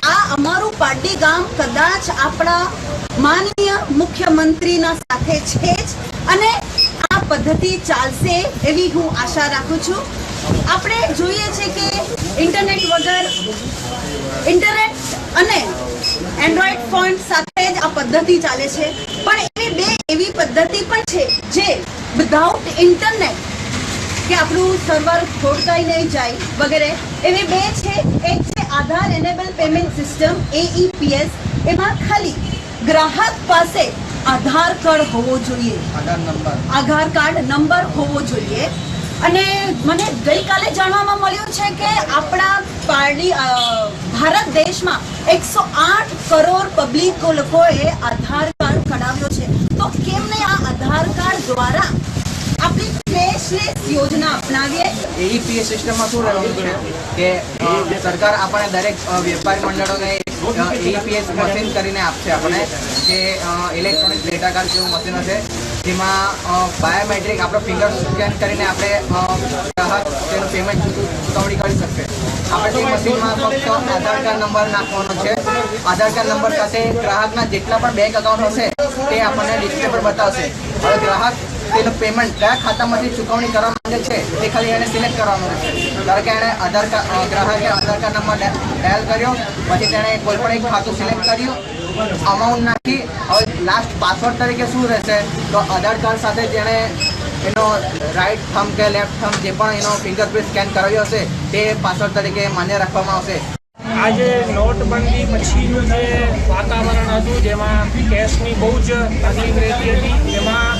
આ અમારું પારડી ગામ કદાચ આપણા માનનીય મુખ્યમંત્રીના સાથે છે જ અને આ પદ્ધતિ ચાલશે એવી હું આશા રાખું છું. આપણે જોઈએ છે કે ઇન્ટરનેટ અને એન્ડ્રોઈડ ફોન સાથે જ આ પદ્ધતિ ચાલે છે, પણ એવી પદ્ધતિ પણ છે જે વિધાઉટ ઇન્ટરનેટ કે આપણું સર્વર ખોટકાઈ નહીં જાય વગેરે, એવી 2 છે. એક છે આધાર એનેબલ પેમેન્ટ સિસ્ટમ AEPS. એમાં ખાલી ગ્રાહક પાસે આધાર કાર્ડ હોવો જોઈએ, આધાર કાર્ડ નંબર હોવો જોઈએ. અને મને ગઈકાલે જાણવામાં મળ્યું છે કે આપણા ભારત દેશમાં 108 કરોડ પબ્લિક લોકોએ આધાર કાર્ડ કઢાવ્યો છે. તો કેમ નહીં આ આધાર કાર્ડ દ્વારા આપણી કેશલેસ યોજના અપનાવીએ. AEPS સિસ્ટમમાં શું રહેવાનું છે કે સરકાર આપણે દરેક વેપારી મંડળોને AEPS મશીન કરીને આપશે, આપણે જે ઇલેક્ટ્રોનિક ડેટા કાર્ડ જેવું મશીન હશે, જેમાં બાયોમેટ્રિક આપણો ફિંગર સ્કેન કરીને આપણે ગ્રાહક તેનું પેમેન્ટ ચૂકવણી કરી શકશે. આપણે તે મશીનમાં ફક્ત આધાર કાર્ડ નંબર નાખવાનો છે. આધાર કાર્ડ નંબર સાથે ગ્રાહકના જેટલા પણ બેંક એકાઉન્ટ હશે તે આપણને ડિસ્પ્લે પર બતાવશે. હવે ગ્રાહક તેનું પેમેન્ટ કયા ખાતામાંથી ચૂકવણી કરવા માંગે છે તે ખાલી એને સિલેક્ટ કરવાનું રહેશે. ધારો કે એણે ગ્રાહકે આધાર કાર્ડ નંબર ડાયલ કર્યો, પછી તેણે કોઈ પણ એક ખાતું સિલેક્ટ કર્યું, અમાઉન્ટ નાખી. હવે લાસ્ટ પાસવર્ડ તરીકે શું રહેશે તો આધાર કાર્ડ સાથે જેણે એનો રાઈટ થંબ કે લેફ્ટ થંબ જે પણ એનો ફિંગરપ્રિન્ટ સ્કેન કરાવ્યો હશે તે પાસવર્ડ તરીકે માન્ય રાખવામાં આવશે. આજે નોટબંધી પછીનું જે વાતાવરણ હતું જેમાં કેશની બહુ જ તકલીફ રહેતી હતી, એમાં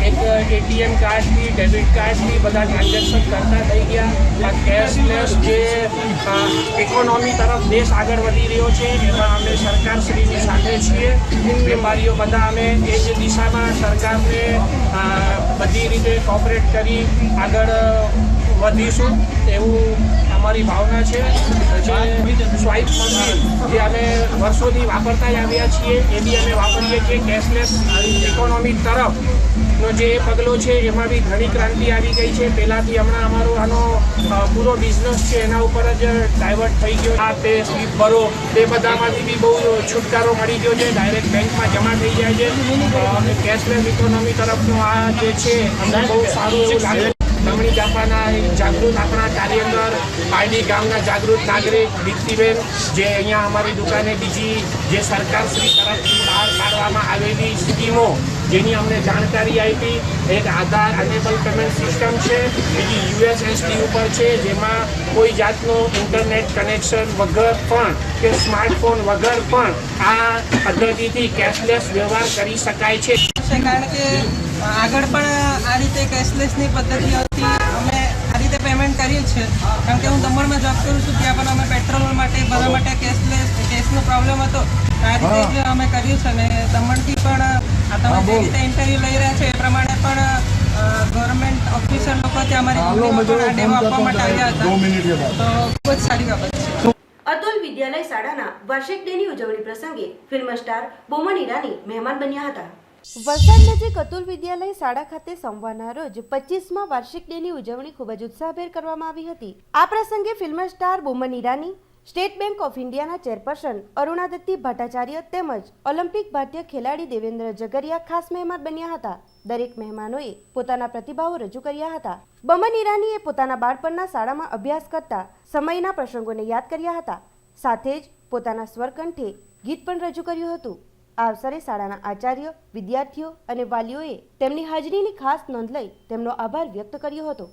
એક એટીએમ કાર્ડથી ડેબિટ કાર્ડથી બધા ટ્રાન્ઝેક્શન કરતા થઈ ગયા. આ કેશલેસ જે ઇકોનોમી તરફ દેશ આગળ વધી રહ્યો છે એમાં અમે સરકારશ્રીની સાથે છીએ. વેપારીઓ બધા અમે એ જ દિશામાં સરકારને બધી રીતે કોઓપરેટ કરી આગળ વધીશું એવું અમારી ભાવના છે. જે સ્વાઇપ મશીન જે અમે વર્ષોથી વાપરતા જ આવ્યા છીએ એ બી અમે વાપરીએ છીએ. કેશલેસ ઇકોનોમી તરફનો જે પગલો છે એમાં બી ઘણી ક્રાંતિ આવી ગઈ છે. પહેલાંથી હમણાં અમારો આનો પૂરો બિઝનેસ છે એના ઉપર જ ડાયવર્ટ થઈ ગયો. આ તે સ્લીપ ભરો તે બધામાંથી બી બહુ છુટકારો મળી ગયો છે. ડાયરેક્ટ બેંકમાં જમા થઈ જાય છે. કેશલેસ ઇકોનોમી તરફનો આ જે છે અમને બહુ સારું એવું લાગે. નમણી જાપાના જાગૃત આપણા કાર્યકર પારડી ગામના જાગૃત નાગરિક દીપ્તિબેન જે અહીંયા અમારી દુકાને બીજી જે સરકારશ્રી તરફથી બહાર પાડવામાં આવેલી સ્કીમો જેની અમને જાણકારી આપી. એક આધાર અનેબલ પેમેન્ટ સિસ્ટમ છે, બીજી યુએસએસડી ઉપર છે જેમાં કોઈ જાતનું ઇન્ટરનેટ કનેક્શન વગર પણ કે સ્માર્ટફોન વગર પણ આ પદ્ધતિથી કેશલેસ વ્યવહાર કરી શકાય છે. કારણ કે આગળ પણ આ રીતે કેશલેસની પદ્ધતિઓથી અમે આ રીતે પેમેન્ટ કરીએ છીએ. કારણ કે હું દમણમાં જોબ કરું છું, ત્યાં પણ અમે પેટ્રોલ માટે ભરવા માટે કેશનો પ્રોબ્લેમ હતો. આ રીતે જ અમે કર્યું છે. અને દમણથી પણ આ તમે જે રીતે ઇન્ટરવ્યૂ લઈ રહ્યા છો એ પ્રમાણે પણ ગવર્મેન્ટ ઓફિસર લોકો ત્યાં અમારી કંપનીમાં પણ આ ડેમો આપવા માટે આવ્યા હતા. તો ખૂબ જ સારી બાબત છે. અતુલ વિદ્યાલય શાળાના વાર્ષિક ડેની ઉજવણી પ્રસંગે ફિલ્મ સ્ટાર બોમન ઈરાની મહેમાન બન્યા હતા. વલસાડ નજીક અતુલ વિદ્યાલય શાળા ખાતે સોમવારના રોજ 25મા વાર્ષિક ડેની ઉજવણી ખૂબ જ ઉત્સાહભેર કરવામાં આવી હતી. આ પ્રસંગે film star Bouman Irani, state bank of ઇન્ડિયાના ચેરપર્સન અરુણાદત્તી ભટ્ટાચાર્ય તેમજ ઓલિમ્પિક ભારતીય ખેલાડી દેવેન્દ્ર ઝઘરિયા ખાસ મહેમાન બન્યા હતા. દરેક મહેમાનોએ પોતાના પ્રતિભાવો રજૂ કર્યા હતા. બોમન ઈરાનીએ પોતાના બાળપણના શાળામાં અભ્યાસ કરતા સમયના પ્રસંગોને યાદ કર્યા હતા. સાથે જ પોતાના સ્વરકંઠે ગીત પણ રજૂ કર્યું હતું. આ અવસરે શાળાના આચાર્ય, વિદ્યાર્થીઓ અને વાલીઓએ તેમની હાજરીની ખાસ નોંધ લઈ તેમનો આભાર વ્યક્ત કર્યો હતો.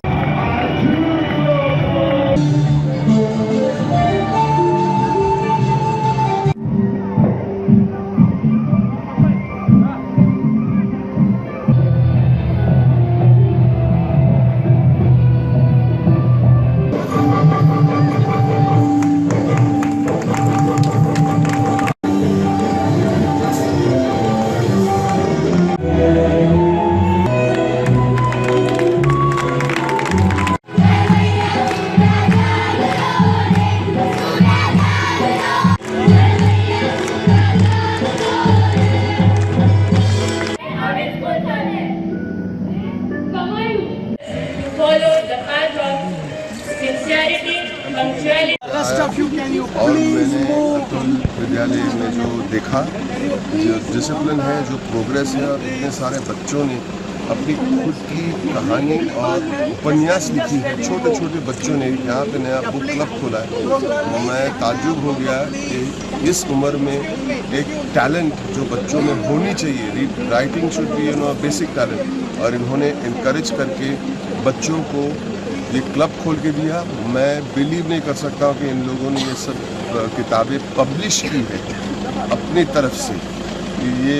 और मैंने अतुल विद्यालय में जो देखा, जो डिसिप्लिन है, जो प्रोग्रेस है, और इतने सारे बच्चों ने अपनी खुद की कहानी और उपन्यास लिखी है. छोटे छोटे बच्चों ने यहाँ पे नया बुक क्लब खोला है. मैं ताज्जुब हो गया कि इस उम्र में एक टैलेंट जो बच्चों में होनी चाहिए, writing should be basic talent, और इन्होंने इनकरेज करके बच्चों को ये क्लब खोल के दिया. मैं बिलीव नहीं कर सकता हूँ कि इन लोगों ने ये सब किताबें पब्लिश की है अपनी तरफ से. ये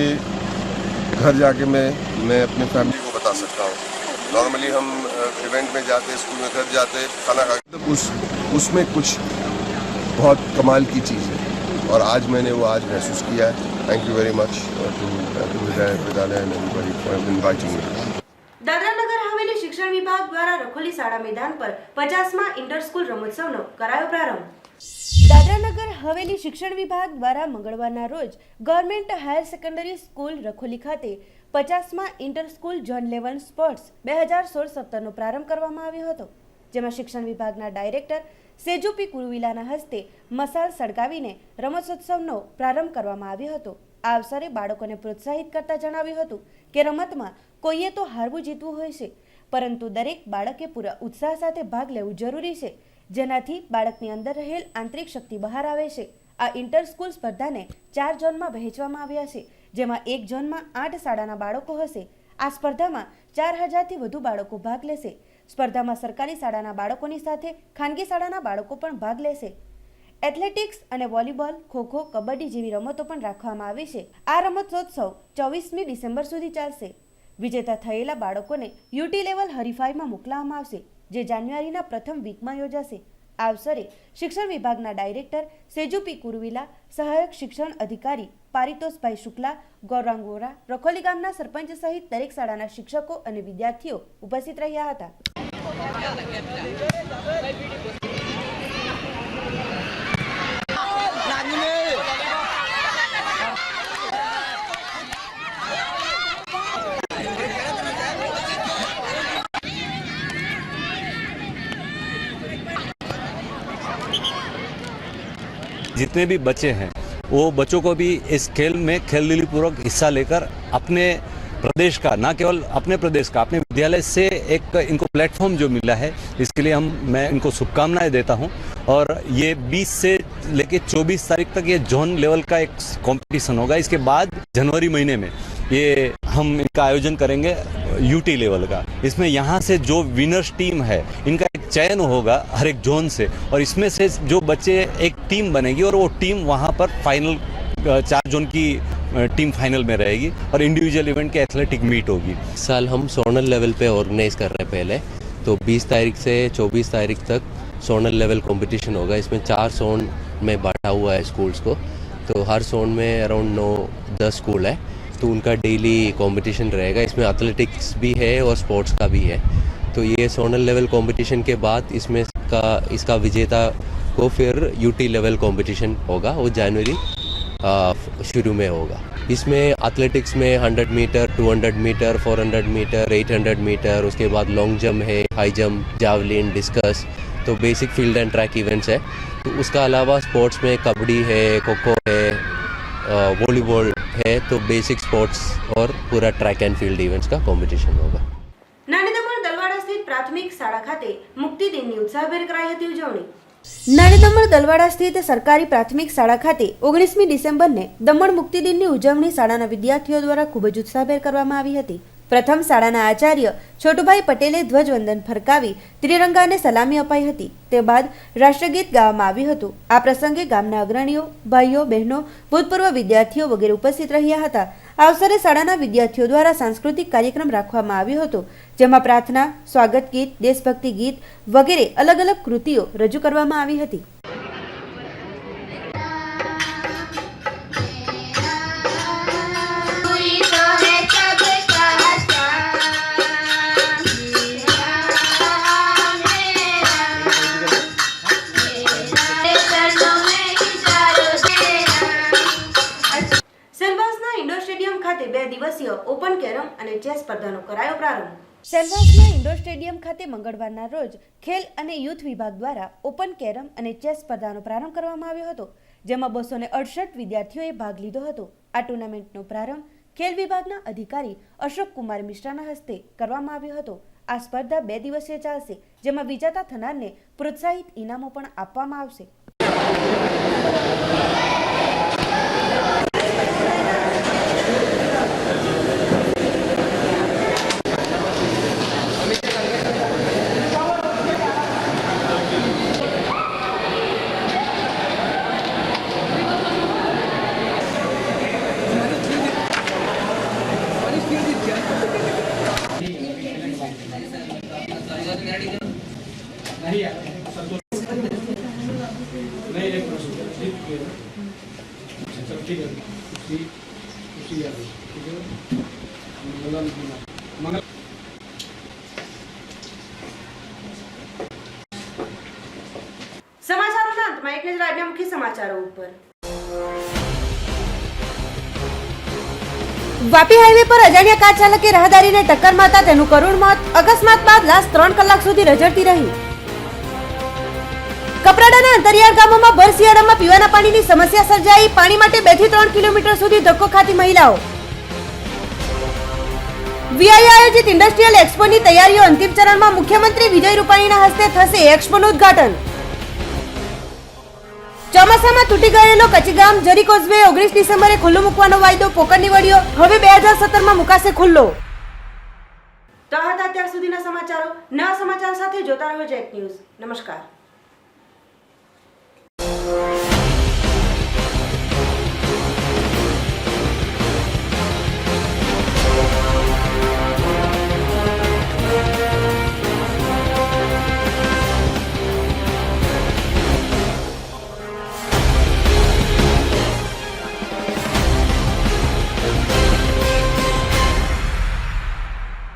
घर जाके मैं अपने फैमिली को बता सकता हूँ. नॉर्मली हम इवेंट में जाते, स्कूल में घर जाते, खाना खा तो उसमें कुछ बहुत कमाल की चीज़ है, और आज मैंने वो आज महसूस किया है. Thank you very much to विद्यालय and everybody for inviting me. Dadra Nagar Haveli શિક્ષણ વિભાગ દ્વારા રખોલી શાળા મેદાન પર 50મા ઇન્ટર સ્કૂલ રમોત્સવનો કરાયો પ્રારંભ. દાદરાનગર હવેલી શિક્ષણ વિભાગ દ્વારા મંગળવારના રોજ government higher secondary school Rakholi ખાતે 50મા inter school zone level sports 2016-17નો પ્રારંભ કરવામાં આવ્યો હતો, જેમાં શિક્ષણ વિભાગના ડાયરેક્ટર સેજુપી કુરુવિલાના હસ્તે મસાલ સળગાવીને રમતોત્સવનો પ્રારંભ કરવામાં આવ્યો હતો. આ અવસરે બાળકોને પ્રોત્સાહિત કરતા જણાવ્યું હતું કે રમતમાં કોઈએ તો હારવું જીતવું હોય છે, પરંતુ દરેક બાળકે પૂરા ઉત્સાહ સાથે ભાગ લેવું જરૂરી છે, જેનાથી બાળકની અંદર રહેલ આંતરિક શક્તિ બહાર આવે છે. આ ઇન્ટર સ્કૂલ સ્પર્ધાને 4 ઝોનમાં વહેંચવામાં આવ્યા છે, જેમાં એક ઝોનમાં 8 શાળાના બાળકો હશે. આ સ્પર્ધામાં 4000થી વધુ બાળકો ભાગ લેશે. સ્પર્ધામાં સરકારી શાળાના બાળકોની સાથે ખાનગી શાળાના બાળકો પણ ભાગ લેશે. એથ્લેટિક્સ અને વોલીબોલ, ખોખો, કબડ્ડી જેવી રમતો પણ રાખવામાં આવી છે. આ રમતોત્સવ 24મી ડિસેમ્બર સુધી ચાલશે. વિજેતા થયેલા બાળકોને યુટી લેવલ હરીફાઈમાં મોકલવામાં આવશે, જે જાન્યુઆરીના પ્રથમ વીકમાં યોજાશે. આ અવસરે શિક્ષણ વિભાગના ડાયરેક્ટર સેજુપી કુરુવિલા, સહાયક શિક્ષણ અધિકારી પારિતોષભાઈ શુક્લા, ગૌરાંગ વોરા, રખોલી ગામના સરપંચ સહિત દરેક શાળાના શિક્ષકો અને વિદ્યાર્થીઓ ઉપસ્થિત રહ્યા હતા. जितने भी बच्चे हैं वो बच्चों को भी इस खेल में खेलदिली पूर्वक हिस्सा लेकर अपने प्रदेश का, ना केवल अपने प्रदेश का, अपने विद्यालय से एक इनको प्लेटफॉर्म जो मिला है, इसके लिए मैं इनको शुभकामनाएं देता हूं. और ये 20 से लेके 24 तारीख तक ये जोन लेवल का एक कंपटीशन होगा. इसके बाद जनवरी महीने में ये हम इनका आयोजन करेंगे यूटी लेवल का. इसमें यहाँ से जो विनर्स टीम है इनका एक चयन होगा हर एक जोन से, और इसमें से जो बच्चे एक टीम बनेगी और वो टीम वहाँ पर फाइनल 4 जोन की टीम फाइनल में रहेगी और इंडिविजुअल इवेंट के एथलेटिक मीट होगी. साल हम जोनल लेवल पे ऑर्गेनाइज कर रहे हैं पहले, तो 20 तारीख से 24 तारीख तक जोनल लेवल कंपटीशन होगा. इसमें 4 जोन में बांटा हुआ है स्कूल्स को, तो हर जोन में अराउंड 9-10 स्कूल है, तो उनका डेली कंपटीशन रहेगा. इसमें एथलेटिक्स भी है और स्पोर्ट्स का भी है. तो ये जोनल लेवल कंपटीशन के बाद इसका विजेता को फिर यूटी लेवल कंपटीशन होगा, वो जनवरी शुरू में होगा. इसमें एथलेटिक्स में 100 मीटर, 200 मीटर, 400 मीटर, 800 मीटर, उसके बाद लॉन्ग जंप है, हाई जंप, जावलिन, डिस्कस, तो basic field and track events है. तो उसका अलावा स्पोर्ट्स में कबड्डी है, खो-खो है, वॉलीबॉल है, तो बेसिक स्पोर्ट्स और पूरा ट्रैक एंड फील्ड इवेंट्स का कंपटीशन होगा. નાની દમણ દલવાડા સ્થિત પ્રાથમિક શાળા ખાતે મુક્તિ દિનની ઉત્સાહભેર કરાઈ હતી ઉજવણી. નાની દમણ દલવાડા સ્થિત સરકારી પ્રાથમિક શાળા ખાતે 19મી ડિસેમ્બરને દમણ મુક્તિ દિનની ઉજવણી શાળાના વિદ્યાર્થીઓ દ્વારા ખૂબ જ ઉત્સાહભેર કરવામાં આવી હતી. પ્રથમ શાળાના આચાર્ય છોટુભાઈ પટેલે ધ્વજવંદન ફરકાવી ત્રિરંગાને સલામી અપાઈ હતી. તે બાદ રાષ્ટ્રગીત ગાવામાં આવ્યું હતું. આ પ્રસંગે ગામના અગ્રણીઓ, ભાઈઓ, બહેનો, ભૂતપૂર્વ વિદ્યાર્થીઓ વગેરે ઉપસ્થિત રહ્યા હતા. આ અવસરે શાળાના વિદ્યાર્થીઓ દ્વારા સાંસ્કૃતિક કાર્યક્રમ રાખવામાં આવ્યો હતો, જેમાં પ્રાર્થના, સ્વાગત ગીત, દેશભક્તિ ગીત વગેરે અલગ અલગ કૃતિઓ રજૂ કરવામાં આવી હતી. સેલવાસના ઇન્ડોર સ્ટેડિયમ ખાતે 2 દિવસીય ઓપન કેરમ અને ચેસ સ્પર્ધાનો કરાયો પ્રારંભ. સેલવાસના ઇન્ડોર સ્ટેડિયમ ખાતે મંગળવારના રોજ ખેલ અને યુથ વિભાગ દ્વારા ઓપન કેરમ અને ચેસ સ્પર્ધાનો પ્રારંભ કરવામાં આવ્યો હતો, જેમાં 268 વિદ્યાર્થીઓએ ભાગ લીધો હતો. આ ટુર્નામેન્ટનો પ્રારંભ ખેલ વિભાગના અધિકારી અશોક કુમાર મિશ્રાના હસ્તે કરવામાં આવ્યો હતો. આ સ્પર્ધા 2 દિવસીય ચાલશે, જેમાં વિજેતા થનારને પ્રોત્સાહિત ઇનામો પણ આપવામાં આવશે. સમાચારોના અંતમાં એક આજના મુખ્ય સમાચારો ઉપર. વાપી હાઈવે પર અજાણ્યા કાર ચાલકે રાહદારીને ટક્કર મારતા તેનું કરુણ મોત. અકસ્માત બાદ લાશ 3 કલાક સુધી રઝળતી રહી. કપરાડાના અંતરિયાળ ગામોમાં ભર શિયાળામાં પીવાના પાણીની સમસ્યા સર્જાઈ. પાણી માટે 2 થી 3 કિલોમીટર સુધી ધક્કો ખાતી મહિલાઓ. વીઆઈ આયોજિત ઇન્ડસ્ટ્રીયલ એક્સપોની તૈયારીઓ અંતિમ ચરણમાં. મુખ્યમંત્રી વિજય રૂપાણીના હસ્તે થશે એક્સપોનું ઉદ્ઘાટન. ચોમાસામાં તૂટી ગયેલો કચ્છગામ જરી કોઝવે 19 ડિસેમ્બરે ખુલ્લો મૂકવાનો વાયદો પોકળ નીવડ્યો. હવે 2017માં મુકાશે ખુલ્લો. તો આ હતા અત્યાર સુધીના સમાચારો. નવા સમાચાર સાથે જોતા રહો જેક ન્યૂઝ. નમસ્કાર.